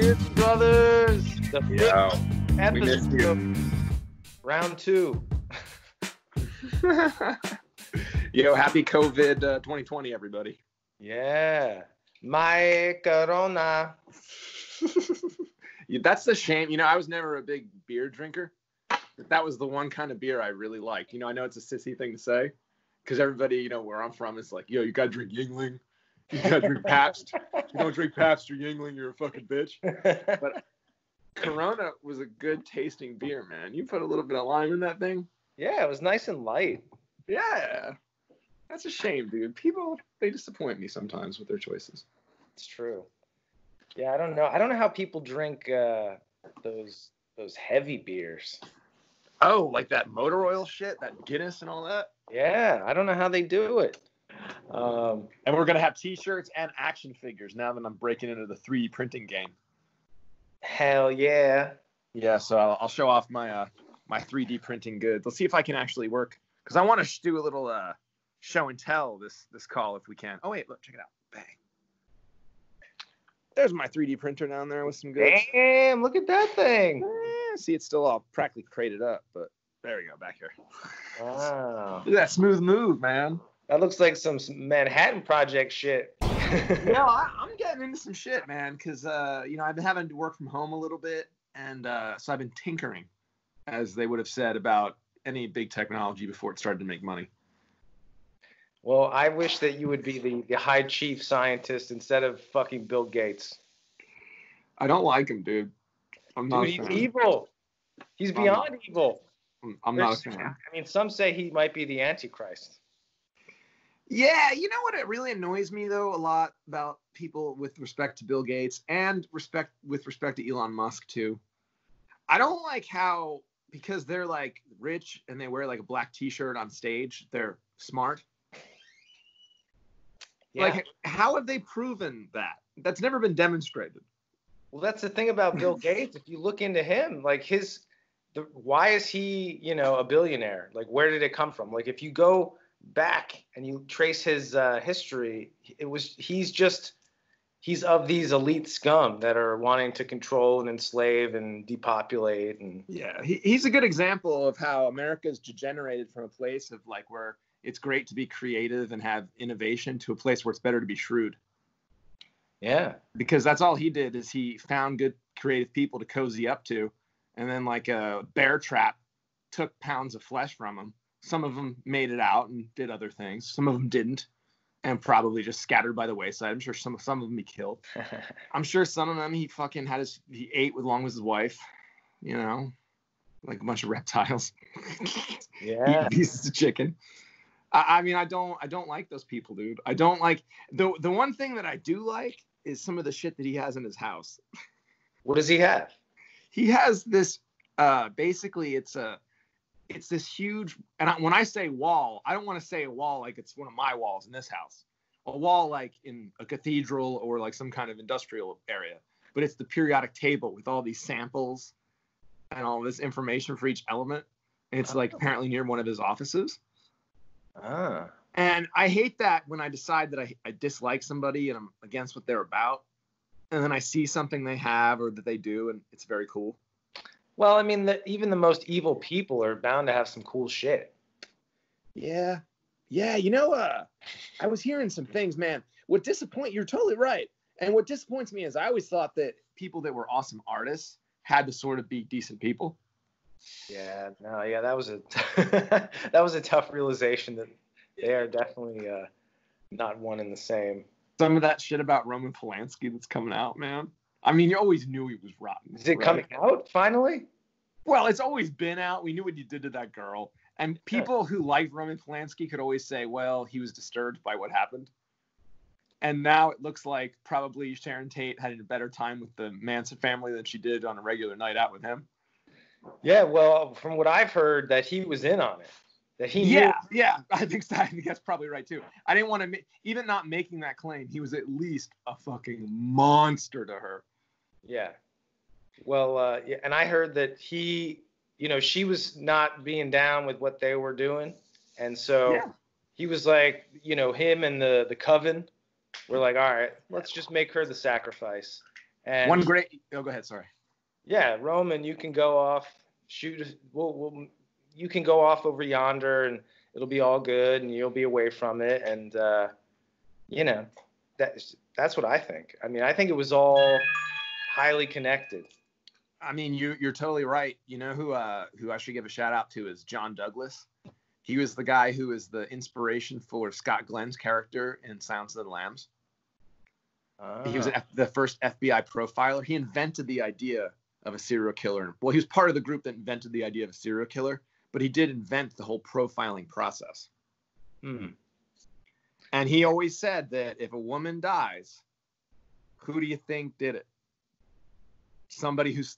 Beard Brothers. The Yo, fifth we missed you. episode, round 2. Yo, happy COVID 2020, everybody. Yeah. My Corona. That's the shame. I was never a big beer drinker. But that was the one kind of beer I really liked. I know it's a sissy thing to say because everybody, where I'm from is like, yo, you got to drink Yingling. You got to drink Pabst. If you don't drink Pabst or Yingling, you're a fucking bitch. But Corona was a good tasting beer, man. You put a little bit of lime in that thing. Yeah, it was nice and light. Yeah. That's a shame, dude. People, they disappoint me sometimes with their choices. It's true. Yeah, I don't know. I don't know how people drink those heavy beers. Oh, like that motor oil shit, that Guinness and all that? Yeah, I don't know how they do it. And we're going to have t-shirts and action figures now that I'm breaking into the 3D printing game. Hell yeah. Yeah, so I'll show off my 3D printing goods. Let's see if I can actually work. Because I want to do a little show and tell this call if we can. Oh, wait, look, check it out. Bang. There's my 3D printer down there with some goods. Damn, look at that thing. See, it's still all practically crated up, but there we go, back here. Wow. Look at that smooth move, man. That looks like some Manhattan Project shit. I'm getting into some shit, man, because, I've been having to work from home a little bit, and so I've been tinkering, as they would have said about any big technology before it started to make money. Well, I wish that you would be the high chief scientist instead of fucking Bill Gates. I don't like him, dude. I'm not Dude, a he's fan. evil. He's beyond evil. I'm not a fan. I mean, some say he might be the Antichrist. Yeah, you know what? It really annoys me, though, a lot about people with respect to Bill Gates and with respect to Elon Musk, too. I don't like how, because they're, like, rich and they wear, like, a black T-shirt on stage, they're smart. Yeah. Like, how have they proven that? That's never been demonstrated. Well, that's the thing about Bill Gates. If you look into him, like why is he, a billionaire? Like, where did it come from? Like, if you go back and you trace his history, he's of these elite scum that are wanting to control and enslave and depopulate. And yeah, he's a good example of how America's degenerated from a place of like where it's great to be creative and have innovation to a place where it's better to be shrewd. Yeah, because that's all he did is he found good creative people to cozy up to, and then like a bear trap took pounds of flesh from them. Some of them made it out and did other things. Some of them didn't, and probably just scattered by the wayside. I'm sure some of them he killed. I'm sure some of them he fucking he ate along with his wife, like a bunch of reptiles. Yeah, eating pieces of chicken. I mean, I don't like those people, dude. I don't like the one thing that I do like is some of the shit that he has in his house. What does he have? He has this. Basically, it's this huge. And when I say wall, I don't want to say a wall like it's one of my walls in this house. A wall like in a cathedral or like some kind of industrial area. But it's the periodic table with all these samples and all this information for each element. And it's like apparently near one of his offices. Ah. And I hate that when I decide that I dislike somebody and I'm against what they're about, and then I see something they have or that they do, and it's very cool. Well, I mean, even the most evil people are bound to have some cool shit. Yeah. I was hearing some things, man. You're totally right. And what disappoints me is I always thought that people that were awesome artists had to sort of be decent people. Yeah, no, yeah, that was a tough realization that they are definitely not one and the same. Some of that shit about Roman Polanski that's coming out, man. I mean, you always knew he was rotten. Is it coming out finally? Well, it's always been out. We knew what he did to that girl. And people who liked Roman Polanski could always say, well, he was disturbed by what happened. And now it looks like probably Sharon Tate had a better time with the Manson family than she did on a regular night out with him. Yeah, well, from what I've heard, that he was in on it. That he knew. Yeah, I think that's probably right too. I didn't want to even not making that claim. He was at least a fucking monster to her. Yeah. Well, yeah, and I heard that she was not being down with what they were doing, and so he was like, him and the coven were like, all right, let's just make her the sacrifice. And One great. Oh, go ahead. Sorry. yeah, Roman, you can go off, shoot. You can go off over yonder, and it'll be all good, and you'll be away from it. And you know, that's what I think. I mean, I think it was all highly connected. I mean, you're totally right. You know who I should give a shout out to is John Douglas. He was the guy who was the inspiration for Scott Glenn's character in Silence of the Lambs. He was the first FBI profiler. He invented the idea of a serial killer. Well, he was part of the group that invented the idea of a serial killer, but he did invent the whole profiling process. And he always said that if a woman dies, who do you think did it? Somebody who's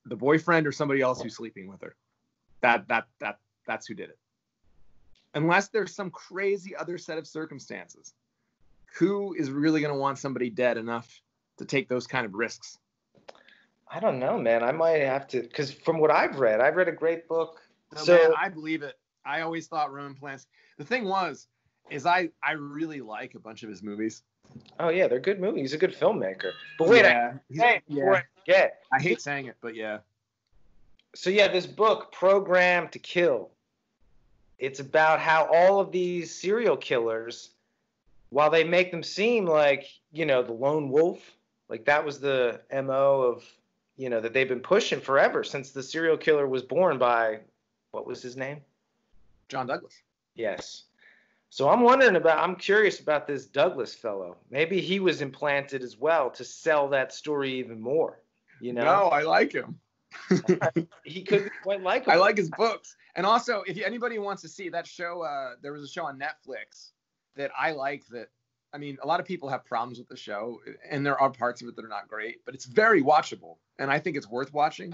the boyfriend or somebody else who's sleeping with her. That's who did it. Unless there's some crazy other set of circumstances. Who is really going to want somebody dead enough to take those kind of risks? I don't know, man. I might have to, because from what I've read a great book. No, man, I believe it. I always thought Roman Polanski. The thing is I really like a bunch of his movies. Oh yeah, they're good movies. He's a good filmmaker. But wait, before I forget. I hate saying it, but yeah. So yeah, this book, Program to Kill. It's about how all of these serial killers, while they make them seem like, the lone wolf, like that was the MO of, that they've been pushing forever since the serial killer was born by, what was his name? John Douglas. Yes. So I'm curious about this Douglas fellow. Maybe he was implanted as well to sell that story even more, No, I like him. He could be quite likable. I like his books. And also, if anybody wants to see that show, there was a show on Netflix that I like that, I mean, a lot of people have problems with the show, and there are parts of it that are not great, but it's very watchable, and I think it's worth watching.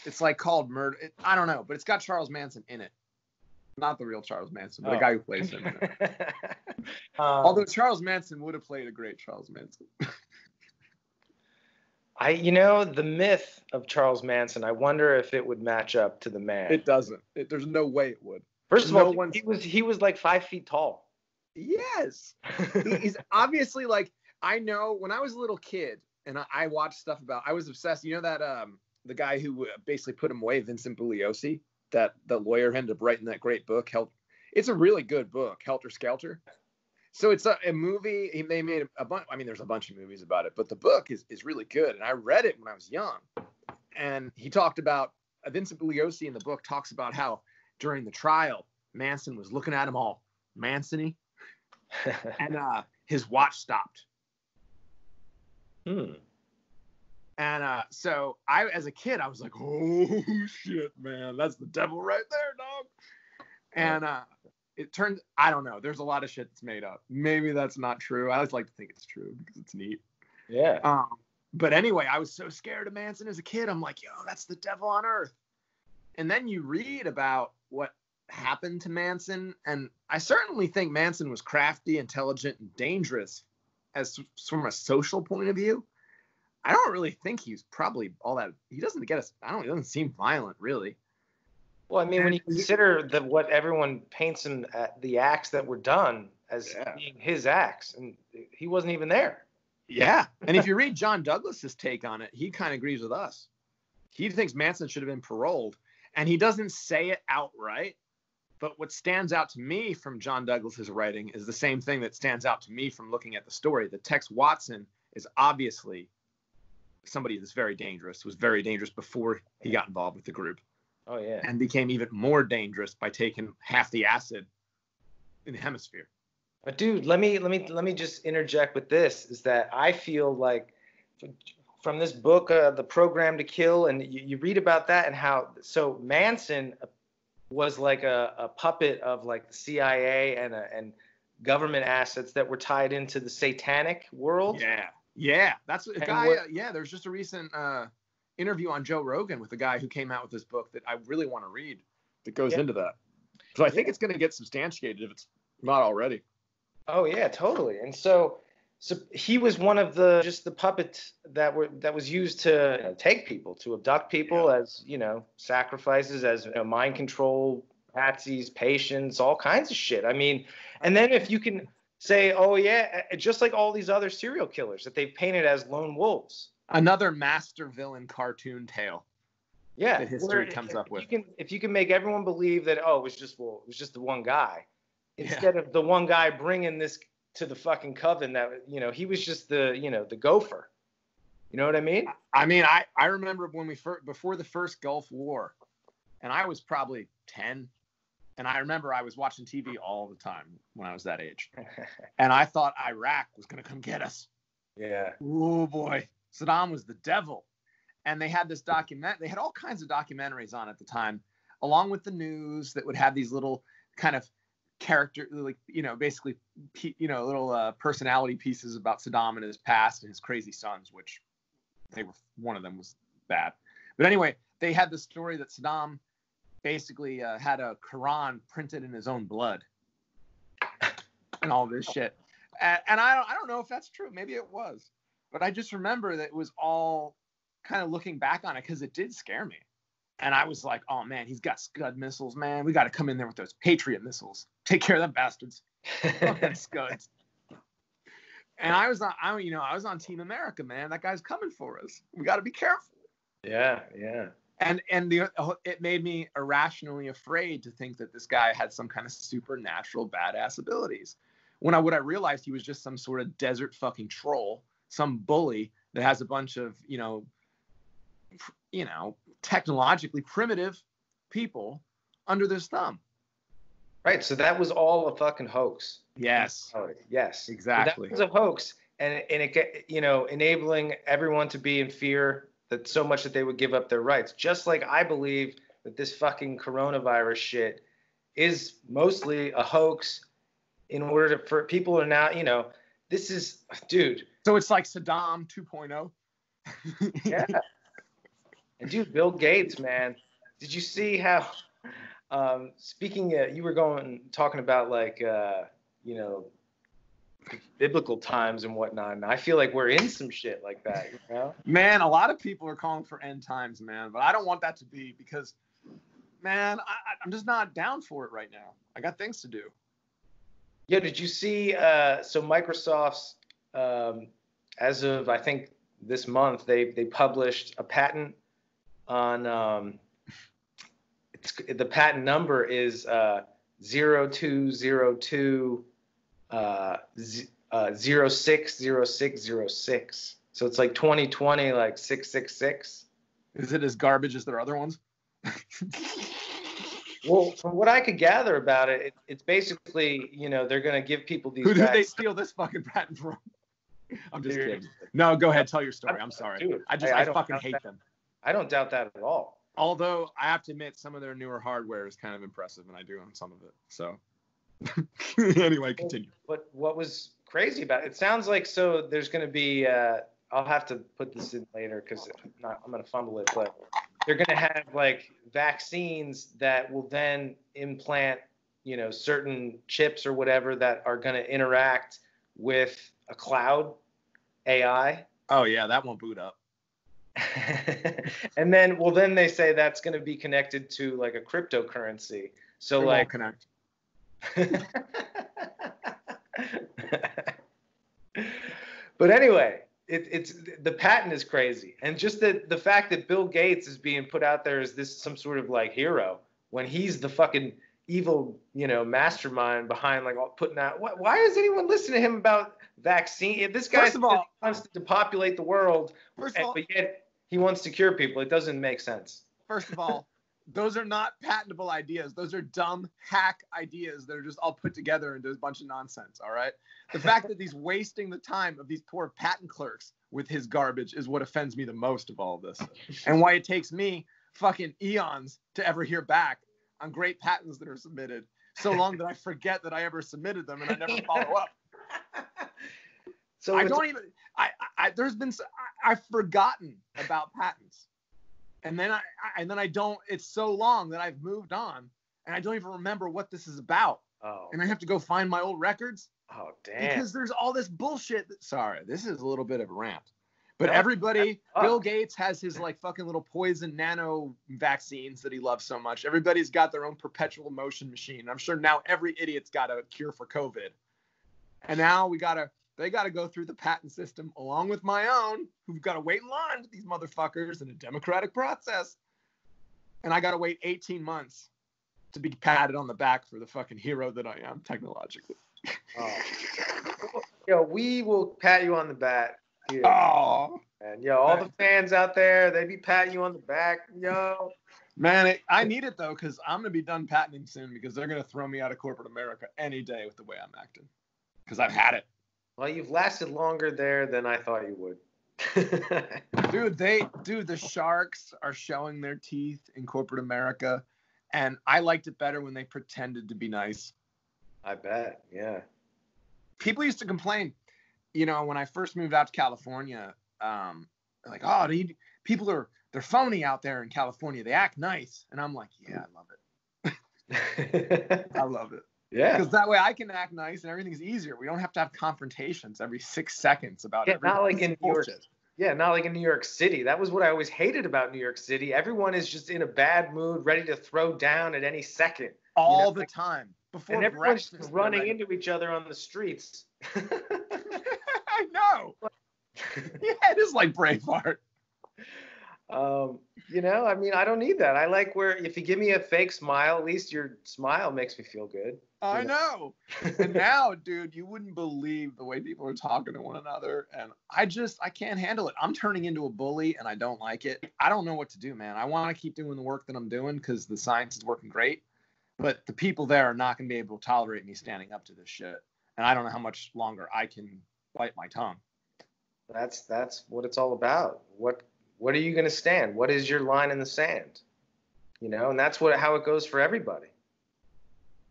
It's like called Murder. I don't know, but it's got Charles Manson in it. Not the real Charles Manson, but the guy who plays him. Although Charles Manson would have played a great Charles Manson. The myth of Charles Manson, I wonder if it would match up to the man. It doesn't. There's no way it would. First of all, he was like 5 feet tall. Yes. He's obviously like, I know when I was a little kid and I watched stuff I was obsessed. You know that the guy who basically put him away, Vincent Bugliosi, that the lawyer ended up writing that great book. It's a really good book, Helter Skelter. So it's a movie. They made a bunch. I mean, there's a bunch of movies about it, but the book is really good. And I read it when I was young. And he talked about Vincent Bugliosi in the book talks about how during the trial, Manson was looking at him all Manson-y, and his watch stopped. And so as a kid, I was like, oh shit, man, that's the devil right there, dog. And it turned, I don't know. There's a lot of shit that's made up. Maybe that's not true. I always like to think it's true because it's neat. Yeah. But anyway, I was so scared of Manson as a kid. I'm like, yo, that's the devil on earth. And then you read about what happened to Manson. And I certainly think Manson was crafty, intelligent, and dangerous as from a social point of view. I don't really think he's probably all that. He doesn't get us. He doesn't seem violent, really. Well, I mean, when you consider what everyone paints him at the acts that were done as being his acts, and he wasn't even there. Yeah. And if you read John Douglas's take on it, he kind of agrees with us. He thinks Manson should have been paroled, and he doesn't say it outright. But what stands out to me from John Douglas's writing is the same thing that stands out to me from looking at the story. That Tex Watson is obviously somebody that's very dangerous, was very dangerous before he got involved with the group. Oh yeah. And became even more dangerous by taking half the acid in the hemisphere. But dude, let me just interject with this, is that I feel like from this book, The Program to Kill, and you read about that and how, so Manson was like a puppet of like the CIA and government assets that were tied into the satanic world. Yeah. That's a guy. There's just a recent interview on Joe Rogan with a guy who came out with this book that I really want to read that goes into that. So I think it's going to get substantiated if it's not already. Oh yeah, totally. And so he was one of the puppets that was used to take people, to abduct people as, sacrifices, as mind control, patsies, patients, all kinds of shit. I mean, and then if you can say, oh yeah, just like all these other serial killers that they've painted as lone wolves. Another master villain cartoon tale. Yeah, that history comes up with. If you can make everyone believe that, oh, it was just the one guy, instead of the one guy bringing this to the fucking coven, that, you know, he was just the gopher. You know what I mean? I mean, I remember when before the first Gulf War, and I was probably 10, and I remember I was watching TV all the time when I was that age, and I thought Iraq was gonna come get us. Yeah. Oh boy, Saddam was the devil. And they had this they had all kinds of documentaries on at the time, along with the news that would have these little kind of character, like, you know, basically, you know, little personality pieces about Saddam and his past and his crazy sons, which one of them was bad. But anyway, they had the story that Saddam basically had a Quran printed in his own blood and all this shit. And I don't know if that's true. Maybe it was. But I just remember that it was all kind of looking back on it, because it did scare me. And I was like, oh man, he's got Scud missiles, man. We got to come in there with those Patriot missiles. Take care of them bastards. Fucking Scuds. And I was on Team America, man. That guy's coming for us. We got to be careful. Yeah. And it made me irrationally afraid to think that this guy had some kind of supernatural badass abilities. What I realized, he was just some sort of desert fucking troll, some bully that has a bunch of, technologically primitive people under their thumb. Right. So that was all a fucking hoax. Yes. Yes. Exactly. So that was a hoax, and it, enabling everyone to be in fear that so much that they would give up their rights. Just like I believe that this fucking coronavirus shit is mostly a hoax in order for people to now, this is, dude. So it's like Saddam 2.0. Yeah. And dude, Bill Gates, man, did you see how, speaking, you were talking about like, biblical times and whatnot. And I feel like we're in some shit like that, Man, a lot of people are calling for end times, man, but I don't want that to be, because, man, I'm just not down for it right now. I got things to do. Yeah, did you see, so Microsoft's, as of, I think, this month, they published a patent on, the patent number is 0202 060606. So it's like 2020, like 666. Is it as garbage as their other ones? Well, from what I could gather about it, it's basically, they're going to give people these. Who did they steal this fucking patent from? I'm just kidding. No, go ahead. Tell your story. I'm sorry. Dude, I fucking hate them. I don't doubt that at all. Although I have to admit, some of their newer hardware is kind of impressive, and I do own some of it. So anyway, continue. But what was crazy about it? It sounds like, so there's going to be. I'll have to put this in later because I'm going to fumble it. But they're going to have like vaccines that will then implant, certain chips or whatever that are going to interact with a cloud AI. Oh yeah, that won't boot up. And then they say that's going to be connected to like a cryptocurrency. So like connect. But anyway, it's the patent is crazy, and just the fact that Bill Gates is being put out there as this some sort of like hero when he's the fucking evil, mastermind behind like putting out. Why is anyone listening to him about vaccine? If this guy wants to depopulate the world, but yet he wants to cure people, it doesn't make sense. First of all, those are not patentable ideas. Those are dumb hack ideas that are just all put together into a bunch of nonsense, all right? The fact that he's wasting the time of these poor patent clerks with his garbage is what offends me the most of all of this. And why it takes me fucking eons to ever hear back on great patents that are submitted, so long that I forget that I ever submitted them and I never follow up. So I've forgotten about patents. And then I don't, it's so long that I've moved on and I don't even remember what this is about. Oh. And I have to go find my old records. Oh, damn. Because there's all this bullshit. Sorry, this is a little bit of a rant. But everybody, Bill Gates has his like fucking little poison nano vaccines that he loves so much. Everybody's got their own perpetual motion machine. I'm sure now every idiot's got a cure for COVID. And now they gotta go through the patent system along with my own, who've got to wait in line with these motherfuckers in a democratic process. And I gotta wait 18 months to be patted on the back for the fucking hero that I am technologically. Oh. Yo, we will pat you on the back. Here. Oh. And yo, all the fans out there, they be patting you on the back. Yo. Man, I need it though, because I'm gonna be done patenting soon, because they're gonna throw me out of corporate America any day with the way I'm acting. Because I've had it. Well, you've lasted longer there than I thought you would. Dude, the sharks are showing their teeth in corporate America, and I liked it better when they pretended to be nice. I bet, yeah. People used to complain, when I first moved out to California, like, oh, they're phony out there in California. They act nice. And I'm like, yeah, I love it. I love it. Yeah. Because that way I can act nice and everything's easier. We don't have to have confrontations every 6 seconds about everything. Not like in New York. Yeah, not like in New York City. That was what I always hated about New York City. Everyone is just in a bad mood, ready to throw down at any second. All the time. And everyone's just running into each other on the streets. I know. Yeah, it is like Braveheart. I mean, I don't need that. I like where if you give me a fake smile, at least your smile makes me feel good. I know. And now, dude, you wouldn't believe the way people are talking to one another. And I can't handle it. I'm turning into a bully and I don't like it. I don't know what to do, man. I want to keep doing the work that I'm doing because the science is working great. But the people there are not going to be able to tolerate me standing up to this shit. And I don't know how much longer I can bite my tongue. That's what it's all about. What are you going to stand? What is your line in the sand? And that's how it goes for everybody.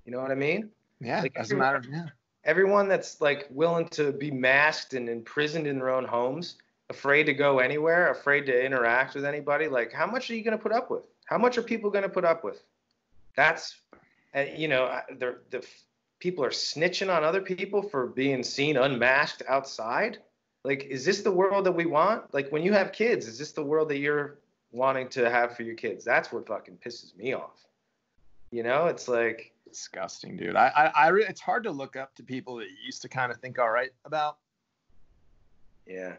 You know what I mean? Yeah, like doesn't matter. Yeah. Everyone that's like willing to be masked and imprisoned in their own homes, afraid to go anywhere, afraid to interact with anybody, like how much are you going to put up with? How much are people going to put up with? That's, the people are snitching on other people for being seen unmasked outside. Like, is this the world that we want? Like, when you have kids, is this the world that you're wanting to have for your kids? That's what fucking pisses me off. It's like disgusting, dude. It's hard to look up to people that you used to kind of think all right about. Yeah.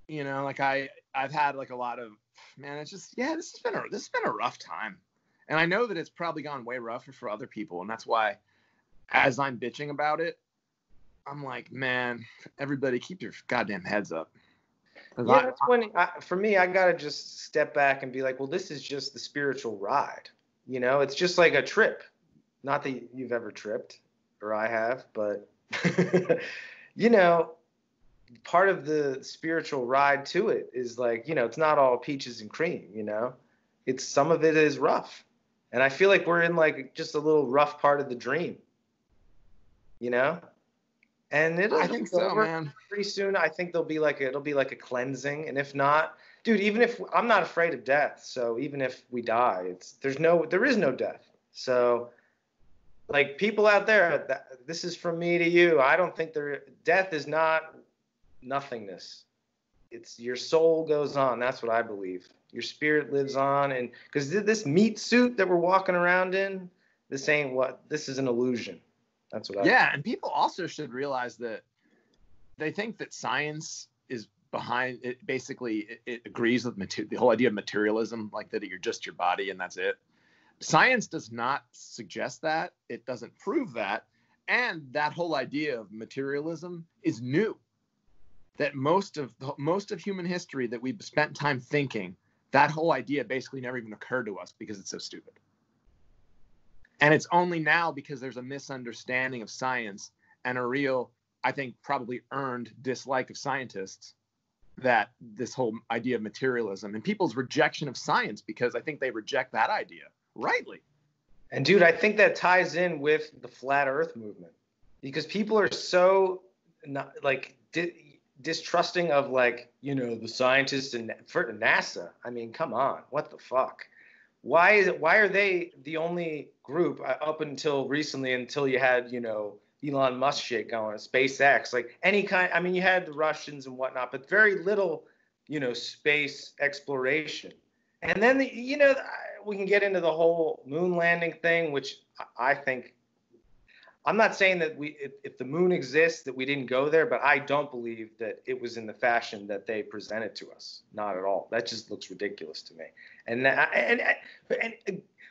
Like I've had like a lot of, man, it's just, yeah, this has been a rough time. And I know that it's probably gone way rougher for other people. And that's why as I'm bitching about it, I'm like, man, everybody keep your goddamn heads up. Yeah, that's when, for me, I got to just step back and be like, well, this is just the spiritual ride. It's just like a trip. Not that you've ever tripped, or I have, but, part of the spiritual ride to it is like, it's not all peaches and cream, It's some of it is rough. And I feel like we're in like just a little rough part of the dream, And I think so, man. Pretty soon, I think it'll be like a cleansing. And if not, dude, even if I'm not afraid of death, so even if we die, there is no death. So, like people out there, this is from me to you. I don't think death is not nothingness. It's your soul goes on. That's what I believe. Your spirit lives on, and because this meat suit that we're walking around in, this is an illusion. That's what I think. And people also should realize that they think that science is behind it. Basically, it agrees with the whole idea of materialism, like that you're just your body and that's it. Science does not suggest that. It doesn't prove that. And that whole idea of materialism is new. That most of human history that we've spent time thinking, that whole idea basically never even occurred to us because it's so stupid. And it's only now because there's a misunderstanding of science and a real, I think, probably earned dislike of scientists that this whole idea of materialism and people's rejection of science, because I think they reject that idea rightly. And dude, I think that ties in with the flat earth movement because people are so distrusting of the scientists and for NASA. I mean, come on, what the fuck? Why are they the only group up until recently, until you had, Elon Musk shit going, SpaceX, like any kind, I mean, you had the Russians and whatnot, but very little, space exploration. And then, we can get into the whole moon landing thing, which I think, I'm not saying that if the moon exists, that we didn't go there, but I don't believe that it was in the fashion that they presented to us. Not at all. That just looks ridiculous to me.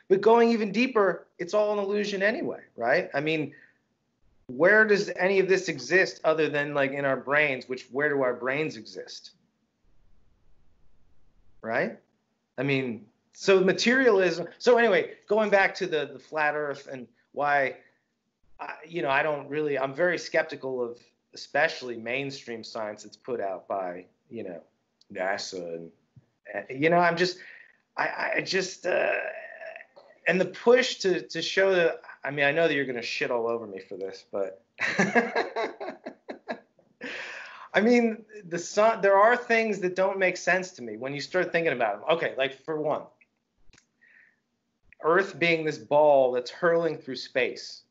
But going even deeper, it's all an illusion anyway, right? I mean, where does any of this exist other than like in our brains? Where do our brains exist? Right? I mean, so materialism. So anyway, going back to the flat Earth and why. I'm very skeptical of especially mainstream science that's put out by, NASA. And the push to show that, I mean, I know that you're going to shit all over me for this, but I mean, there are things that don't make sense to me when you start thinking about them. Okay, like for one, Earth being this ball that's hurling through space.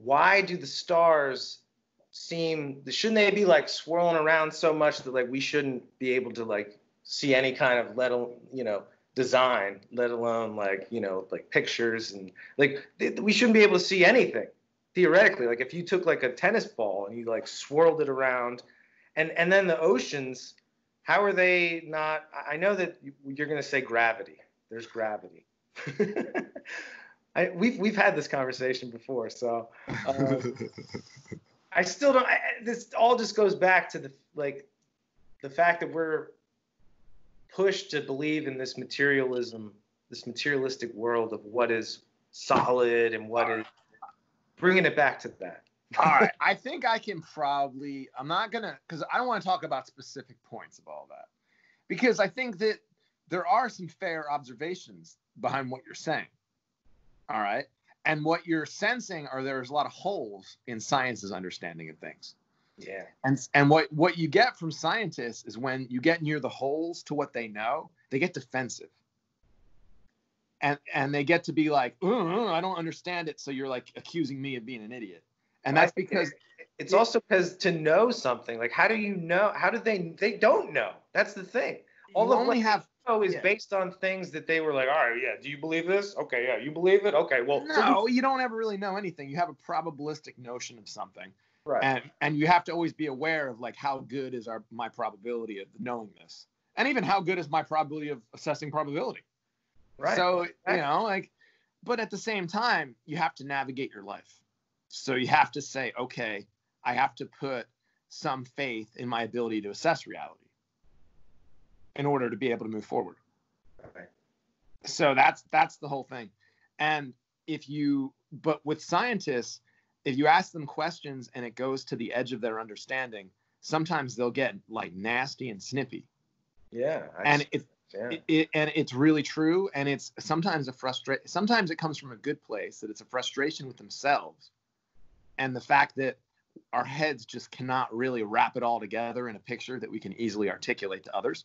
Why do the stars shouldn't they be like swirling around so much that like we shouldn't be able to like see any kind of design, let alone like pictures, and like we shouldn't be able to see anything theoretically. Like if you took like a tennis ball and you like swirled it around, and then the oceans, how are they not? I know that you're going to say gravity. There's gravity. We've had this conversation before, so I still don't. This all just goes back to the fact that we're pushed to believe in this materialism, this materialistic world of what is solid and what is. Bringing it back to that. All right, I think I can probably. I'm not gonna, because I don't want to talk about specific points of all that, because I think that there are some fair observations behind what you're saying. All right. And what you're sensing are there's a lot of holes in science's understanding of things. Yeah. And what you get from scientists is when you get near the holes to what they know, they get defensive. And they get to be like, I don't understand it. So you're like accusing me of being an idiot. And that's because it's also because to know something, like how do you know? How do they don't know? That's the thing. All of what they know is based on things that they were like, all right, yeah, do you believe this? Okay, yeah, you believe it? Okay, well. No, you don't ever really know anything. You have a probabilistic notion of something. Right. And you have to always be aware of like how good is my probability of knowing this. And even how good is my probability of assessing probability. Right. So, but at the same time, you have to navigate your life. So you have to say, okay, I have to put some faith in my ability to assess reality in order to be able to move forward. Okay. So that's the whole thing. And but with scientists, if you ask them questions and it goes to the edge of their understanding, sometimes they'll get like nasty and snippy. Yeah. And it's really true. And it's sometimes sometimes it comes from a good place, that it's a frustration with themselves. And the fact that our heads just cannot really wrap it all together in a picture that we can easily articulate to others.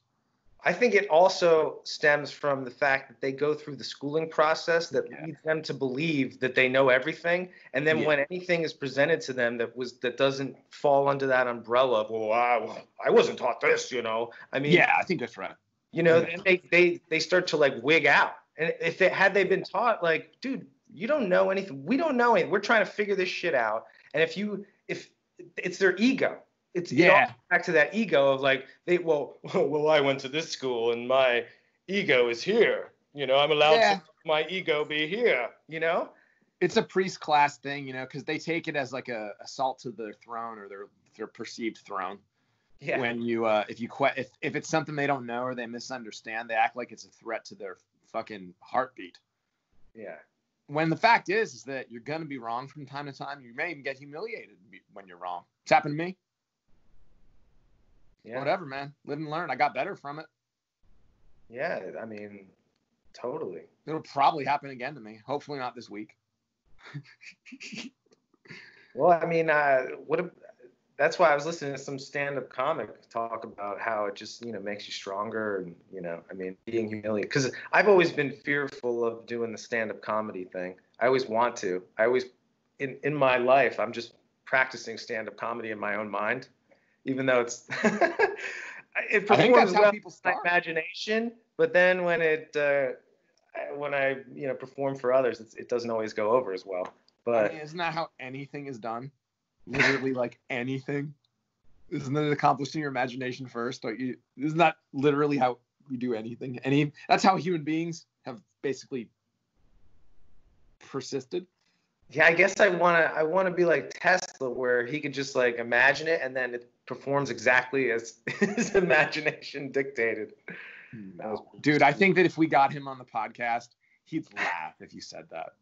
I think it also stems from the fact that they go through the schooling process that leads them to believe that they know everything. And then when anything is presented to them that doesn't fall under that umbrella of, well, I wasn't taught this, I mean, yeah, I think that's right. Then they start to like wig out. And had they been taught like, dude, you don't know anything. We don't know anything. We're trying to figure this shit out. And if it's their ego. It all goes back to that ego of like I went to this school and my ego is here. I'm allowed to my ego be here. It's a priest class thing, because they take it as like a assault to their throne or their perceived throne. Yeah. When you if it's something they don't know or they misunderstand, they act like it's a threat to their fucking heartbeat. Yeah. When the fact is that you're gonna be wrong from time to time. You may even get humiliated when you're wrong. It's happened to me. Yeah. Whatever, man. Live and learn. I got better from it. Yeah, I mean, totally. It'll probably happen again to me. Hopefully not this week. Well, I mean, that's why I was listening to some stand-up comic talk about how it just, makes you stronger and, I mean, being humiliated. Because I've always been fearful of doing the stand-up comedy thing. I always want to. In my life, I'm just practicing stand-up comedy in my own mind. Even though it performs well in my imagination, but then when I perform for others, it doesn't always go over as well. But I mean, isn't that how anything is done? Literally, like anything. Isn't it accomplishing your imagination first? Isn't that literally how you do anything? That's how human beings have basically persisted. yeah, I guess I wanna be like Tesla, where he could just like imagine it and then it performs exactly as his imagination dictated. No. Dude, I think that if we got him on the podcast, he'd laugh if you said that.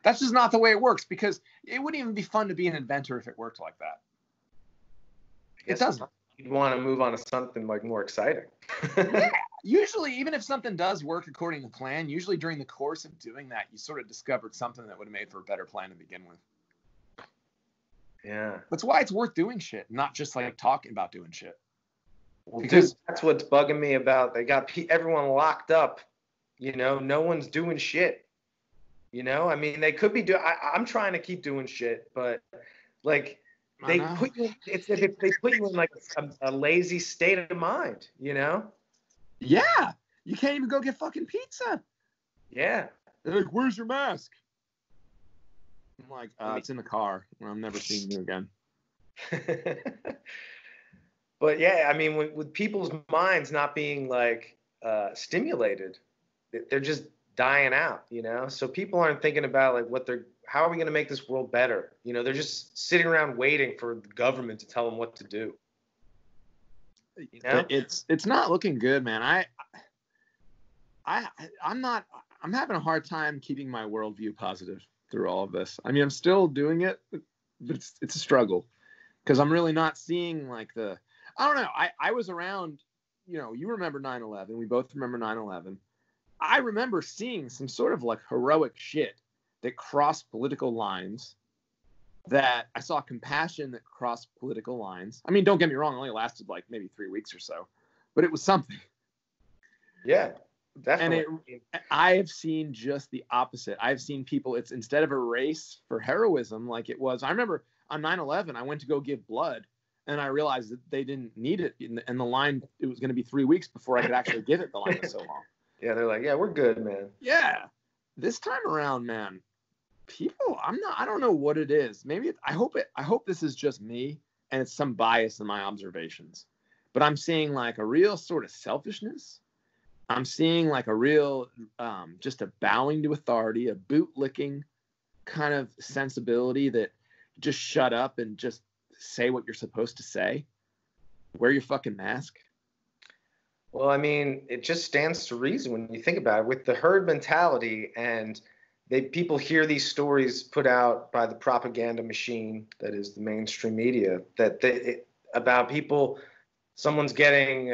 That's just not the way it works, because it wouldn't even be fun to be an inventor if it worked like that. It doesn't. You'd want to move on to something like more exciting. Yeah. Usually, even if something does work according to plan, usually during the course of doing that, you sort of discovered something that would have made for a better plan to begin with. Yeah. That's why it's worth doing shit, not just like talking about doing shit. Well, because that's what's bugging me about. They got everyone locked up. No one's doing shit. I mean, they could be doing. I'm trying to keep doing shit, but like they put you. It's that they put you in like a lazy state of mind. Yeah, you can't even go get fucking pizza. Yeah. They're like, "Where's your mask?" I'm like, "It's in the car. I'm never seeing you again." But yeah, I mean, with people's minds not being like stimulated, they're just dying out, So people aren't thinking about like how are we going to make this world better? They're just sitting around waiting for the government to tell them what to do. It's not looking good, man. I'm having a hard time keeping my worldview positive through all of this. I mean, I'm still doing it, but it's a struggle, because I'm really not seeing like I don't know. I was around, you remember 9/11. We both remember 9/11. I remember seeing some sort of like heroic shit that crossed political lines, that I saw compassion that crossed political lines. I mean, don't get me wrong, it only lasted like maybe 3 weeks or so, but it was something. Yeah, definitely. And I have seen just the opposite. I've seen people, it's instead of a race for heroism like it was. I remember on 9/11, I went to go give blood, and I realized that they didn't need it. And the line, it was going to be 3 weeks before I could actually give it. The line was so long. Yeah, they're like, yeah, we're good, man. Yeah. This time around, man, people, I don't know what it is. Maybe I hope this is just me and it's some bias in my observations. But I'm seeing like a real sort of selfishness. I'm seeing like a real, just a bowing to authority, a boot-licking kind of sensibility that just shut up and just say what you're supposed to say. Wear your fucking mask. Well, I mean, it just stands to reason when you think about it, with the herd mentality, and people hear these stories put out by the propaganda machine that is the mainstream media, about people, someone's getting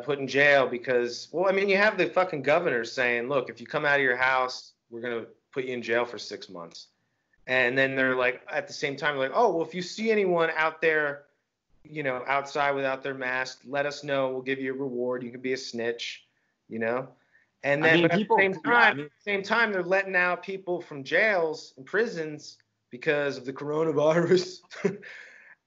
put in jail because, well, I mean, you have the fucking governor saying, look, if you come out of your house, we're going to put you in jail for 6 months. And then they're like, at the same time, like, oh, well, if you see anyone out there, outside without their mask, let us know. We'll give you a reward. You can be a snitch, And then, at the same time, they're letting out people from jails and prisons because of the coronavirus.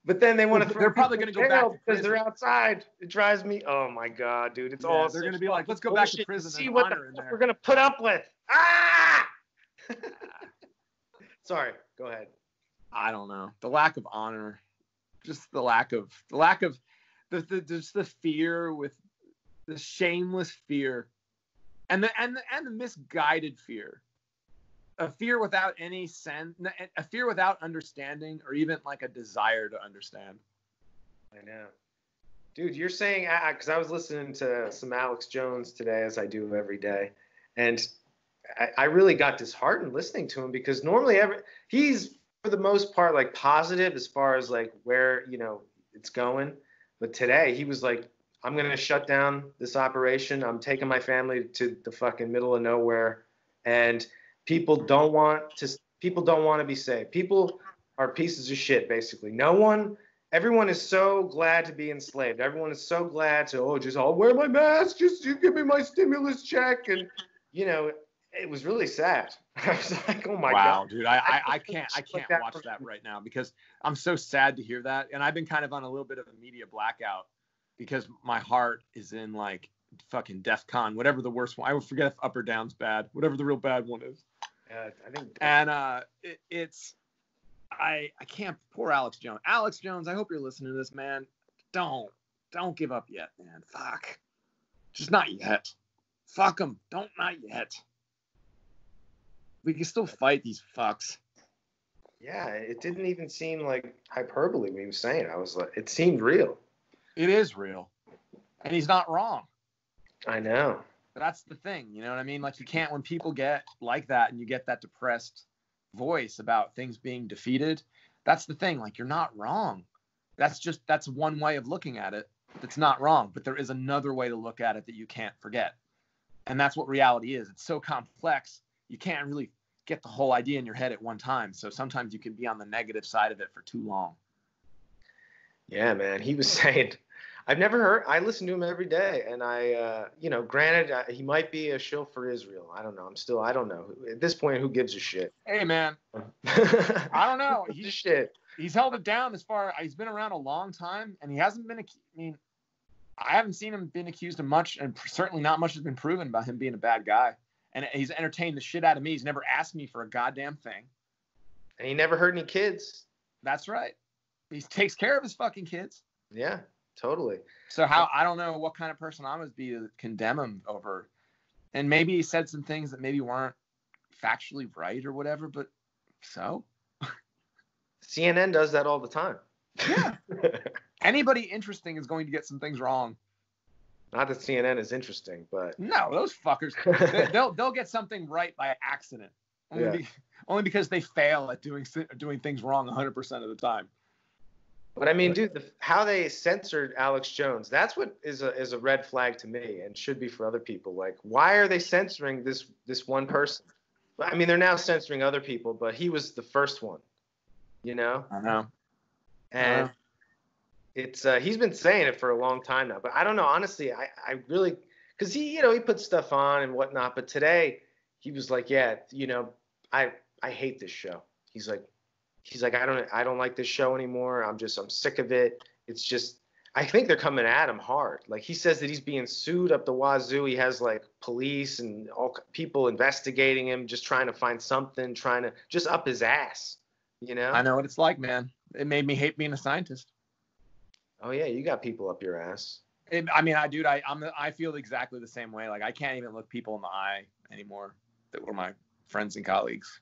But then they want to. They're probably going to go back because they're outside. It drives me. Oh my god, dude! It's all. They're going to be like, let's go back to prison. See what the fuck we're going to put up with. Ah! Sorry. Go ahead. I don't know. The lack of honor. Just the lack of the fear, with the shameless fear, and the misguided fear, a fear without any sense, a fear without understanding or even like a desire to understand. I know, dude. You're saying, because I was listening to some Alex Jones today, as I do every day, and I really got disheartened listening to him, because normally he's, for the most part, like positive as far as like where it's going, but today he was like, I'm gonna shut down this operation. I'm taking my family to the fucking middle of nowhere, and people don't want to be saved. People are pieces of shit, basically. Everyone is so glad to be enslaved. Everyone is so glad to, I'll wear my mask, just you give me my stimulus check, and it was really sad. I was like, oh my God. Wow, dude. I can't watch that right now, because I'm so sad to hear that. And I've been kind of on a little bit of a media blackout, because my heart is in like fucking DEF CON, whatever the worst one. I would forget if Up or Down's bad, whatever the real bad one is. I think. And I can't. Poor Alex Jones. Alex Jones, I hope you're listening to this, man. Don't give up yet, man. Fuck. Just not yet. Fuck them. Not yet. We can still fight these fucks. Yeah, it didn't even seem like hyperbole when he was saying it. I was like, it seemed real. It is real. And he's not wrong. I know. That's the thing, you know what I mean? Like, you can't, when people get like that and you get that depressed voice about things being defeated, that's the thing. Like, you're not wrong. That's one way of looking at it. That's not wrong. But there is another way to look at it that you can't forget. And that's what reality is. It's so complex, you can't really get the whole idea in your head at one time. So sometimes you can be on the negative side of it for too long. Yeah, man. He was saying, I've never heard. I listen to him every day, and granted, he might be a shill for Israel. I don't know. I don't know. At this point, who gives a shit? Hey, man. I don't know. He's held it down he's been around a long time, and he hasn't been. I haven't seen him been accused of much, and certainly not much has been proven about him being a bad guy. And he's entertained the shit out of me. He's never asked me for a goddamn thing. And he never hurt any kids. That's right. He takes care of his fucking kids. Yeah. Totally. So I don't know what kind of person I must be to condemn him over. And maybe he said some things that maybe weren't factually right or whatever, but so? CNN does that all the time. Yeah. Anybody interesting is going to get some things wrong. Not that CNN is interesting, but no, those fuckers, they'll get something right by accident. Only because they fail at doing things wrong 100% of the time. But I mean, dude, how they censored Alex Jones, that's what is a red flag to me and should be for other people. Like, why are they censoring this one person? I mean, they're now censoring other people, but he was the first one, you know? I know. And it's he's been saying it for a long time now. But I don't know, honestly, I really, because he put stuff on and whatnot. But today he was like, yeah, I hate this show. He's like, I don't like this show anymore. I'm sick of it. It's just, I think they're coming at him hard. Like, he says that he's being sued up the wazoo. He has like police and all people investigating him, just trying to find something, trying to just up his ass, I know what it's like, man. It made me hate being a scientist. Oh yeah. You got people up your ass. I feel exactly the same way. Like, I can't even look people in the eye anymore that were my friends and colleagues.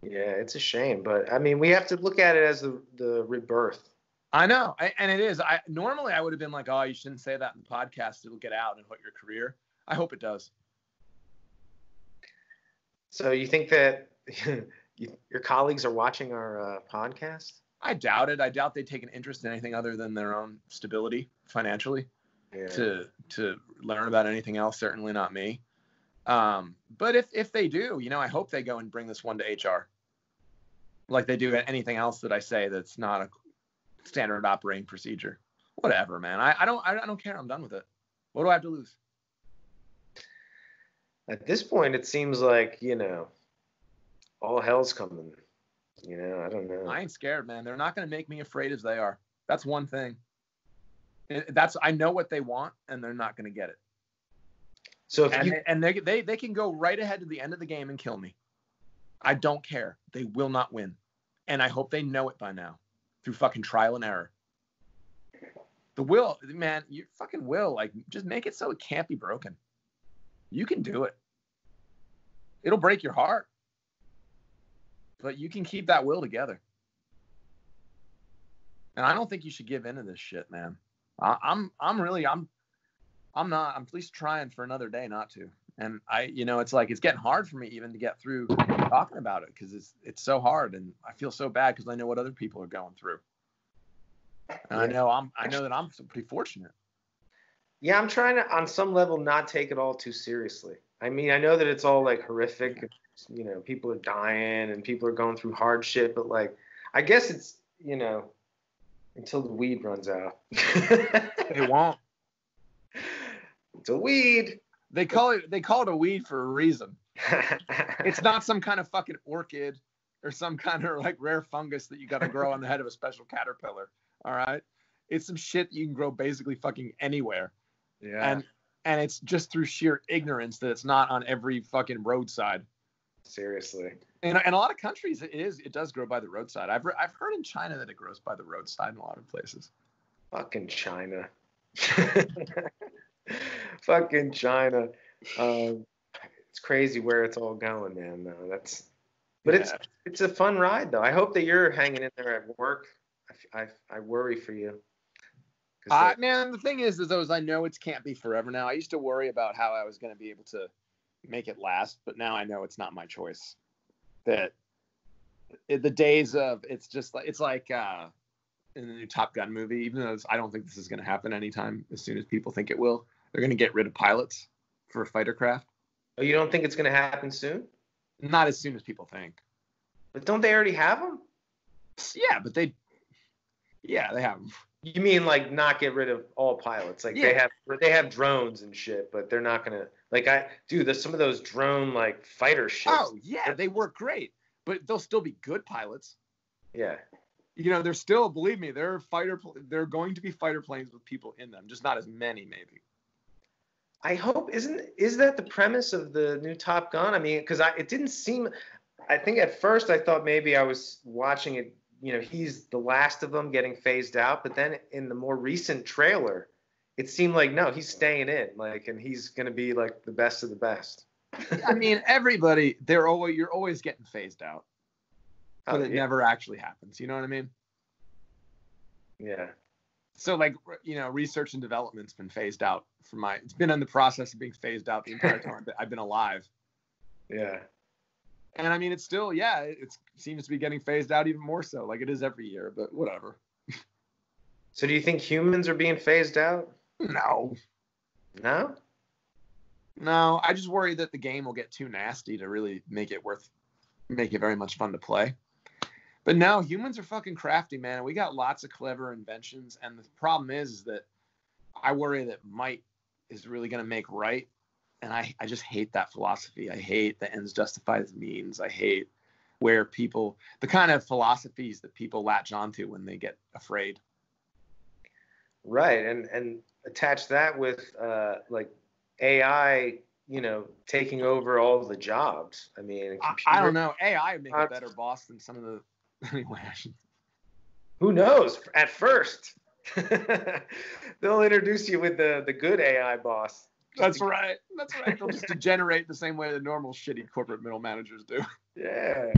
Yeah, it's a shame, but I mean, we have to look at it as the rebirth. I know, and it is. Normally I would have been like, oh, you shouldn't say that in the podcast. It'll get out and hurt your career. I hope it does. So you think that your colleagues are watching our podcast? I doubt it. I doubt they take an interest in anything other than their own stability financially. Yeah. To learn about anything else. Certainly not me. But if they do, I hope they go and bring this one to HR. Like they do anything else that I say that's not a standard operating procedure. Whatever, man. I don't care. I'm done with it. What do I have to lose? At this point, it seems like, all hell's coming. I don't know. I ain't scared, man. They're not going to make me afraid as they are. That's one thing. I know what they want, and they're not going to get it. So they can go right ahead to the end of the game and kill me. I don't care. They will not win. And I hope they know it by now through fucking trial and error. The will, man, you fucking will. Like, just make it so it can't be broken. You can do it. It'll break your heart. But you can keep that will together. And I don't think you should give in to this shit, man. I'm not. I'm at least trying for another day not to. And it's like it's getting hard for me even to get through talking about it because it's so hard, and I feel so bad because I know what other people are going through. And I know that I'm pretty fortunate. Yeah, I'm trying to, on some level, not take it all too seriously. I mean, I know that it's all like horrific. People are dying and people are going through hardship, but like, I guess it's until the weed runs out. It won't. It's a weed. They call it a weed for a reason. It's not some kind of fucking orchid or some kind of like rare fungus that you got to grow on the head of a special caterpillar. All right. It's some shit you can grow basically fucking anywhere. Yeah. And it's just through sheer ignorance that it's not on every fucking roadside. Seriously. And in a lot of countries, it does grow by the roadside. I've heard in China that it grows by the roadside in a lot of places. Fucking China. Fucking China. It's crazy where it's all going, man. It's a fun ride though. I hope that you're hanging in there at work. I worry for you. Man, the thing is I know it can't be forever now. I used to worry about how I was going to be able to make it last, but now I know it's not my choice. That the days of it's like in the new Top Gun movie, even though I don't think this is going to happen anytime as soon as people think it will. They're going to get rid of pilots for fighter craft. Oh, you don't think it's going to happen soon? Not as soon as people think. But don't they already have them? Yeah, but they have them. You mean like not get rid of all pilots? Like they have drones and shit, but they're not gonna some of those drone like fighter ships. Oh yeah, they work great, but they'll still be good pilots. Yeah. They're still, believe me, they're going to be fighter planes with people in them, just not as many maybe. I hope is that the premise of the new Top Gun? I mean, because it didn't seem. I think at first I thought maybe I was watching it. He's the last of them getting phased out, but then in the more recent trailer, it seemed like no, he's staying in, and he's gonna be like the best of the best. I mean, you're always getting phased out, but it never actually happens. You know what I mean? Yeah. So research and development's been phased out it's been in the process of being phased out the entire time I've been alive. Yeah. And I mean, it's still, it seems to be getting phased out even more so, like it is every year, but whatever. So do you think humans are being phased out? No. No? No, I just worry that the game will get too nasty to really make it very much fun to play. But no, humans are fucking crafty, man. And we got lots of clever inventions. And the problem is that I worry that might is really going to make right. And I just hate that philosophy. I hate the ends justify the means. I hate where the kind of philosophies that people latch onto when they get afraid. Right. And attach that with like AI, taking over all the jobs. I mean, I don't know. AI would make a better boss than some of the anyway. Who knows? At first, they'll introduce you with the good AI boss. That's right. They'll just degenerate the same way the normal shitty corporate middle managers do. Yeah.